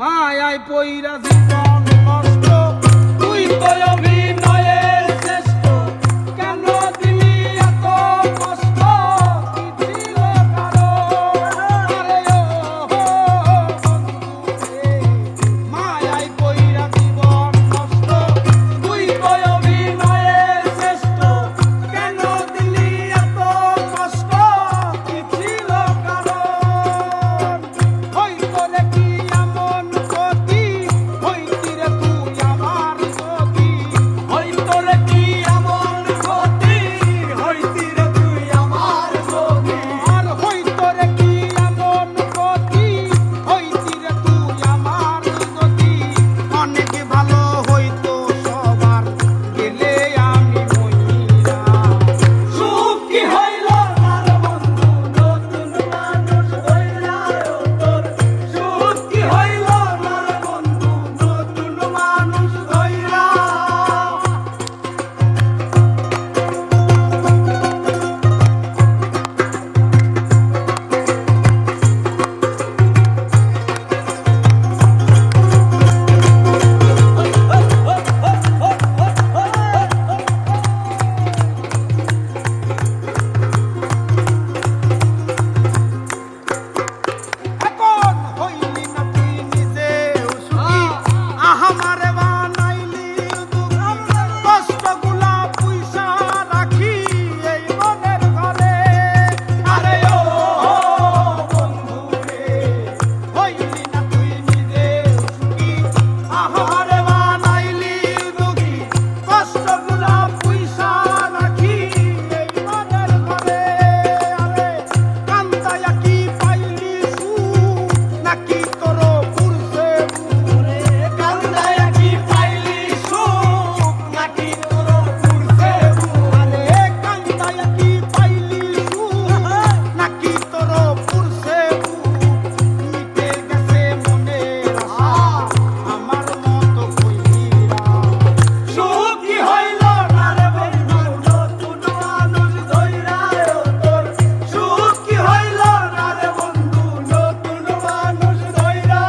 মায়ায় পইরা জীবন নষ্ট তুই তো অভিনয়ের শ্রেষ্ঠ কেন দিলি এত কষ্ট কি ছিল কারণ আরে ও বন্ধু রে মায়ায় পইরা জীবন নষ্ট তুই তো অভিনয়ের শ্রেষ্ঠ কেন দিলি এত কষ্ট কি ছিল কারণ হইতো রে কি এমন ক্ষতি হইতি রে তুই আমার গতি হইতো রে কি এমন ক্ষতি হইতি রে তুই আমার গতি আর হইতো রে কি এমন ক্ষতি হইতি রে তুই আমার গতি অনেক ভালো হইতো সবার গেলে আমি মইরা সুখ কি হইল আর বন্ধু নতুন মানুষ হইলা তোর সুখ কি হইল আর বন্ধু নতুন মানুষ হইলা এখন হইলি না তুই নিজে সুখী আহামারে বানাইলি দুঃখী কষ্টগুলা পয়সা রাখি এই মনের ঘরে আরে ও বন্ধু রে হইলি না তুই নিজে সুখী আহামারে বানাইলি দুঃখী কষ্টগুলা পয়সা রাখি এই মনের ঘরে আরে কান্দায়া কি পাইলি সুখ নাকি তোর পুরছে বুরে কান্দায়া কি পাইলি সুখ নাকি তোর পুরছে বুরে কান্দায়া কি পাইলি সুখ নাকি তোর পুরছে বুক মিটে গেছে মনের আশা আমার মতো কইরা সুখ কি হইল না রে বন্ধু নতুন মানুষ ধইরা তোর সুখ কি হইল না রে বন্ধু নতুন মানুষ ধইরা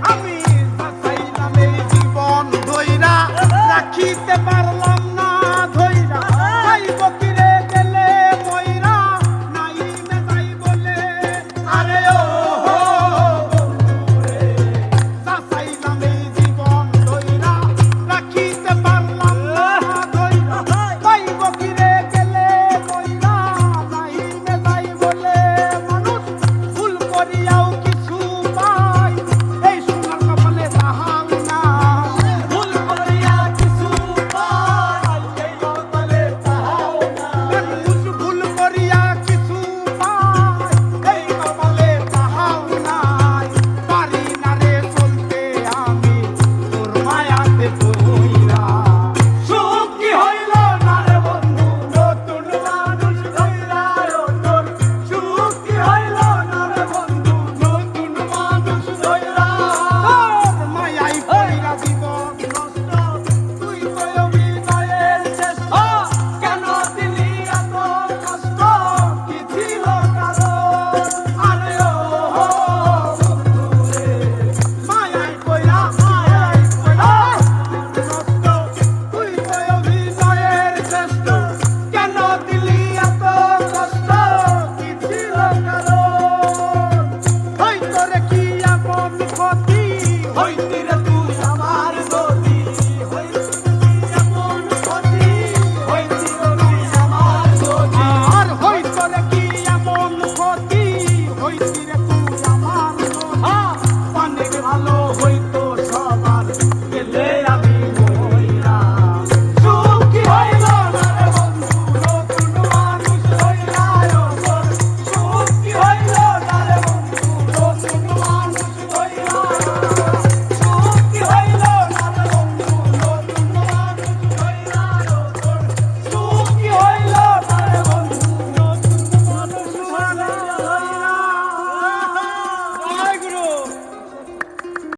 আমি বাঁচাইলাম এই জীবন ধইরা রাখিতে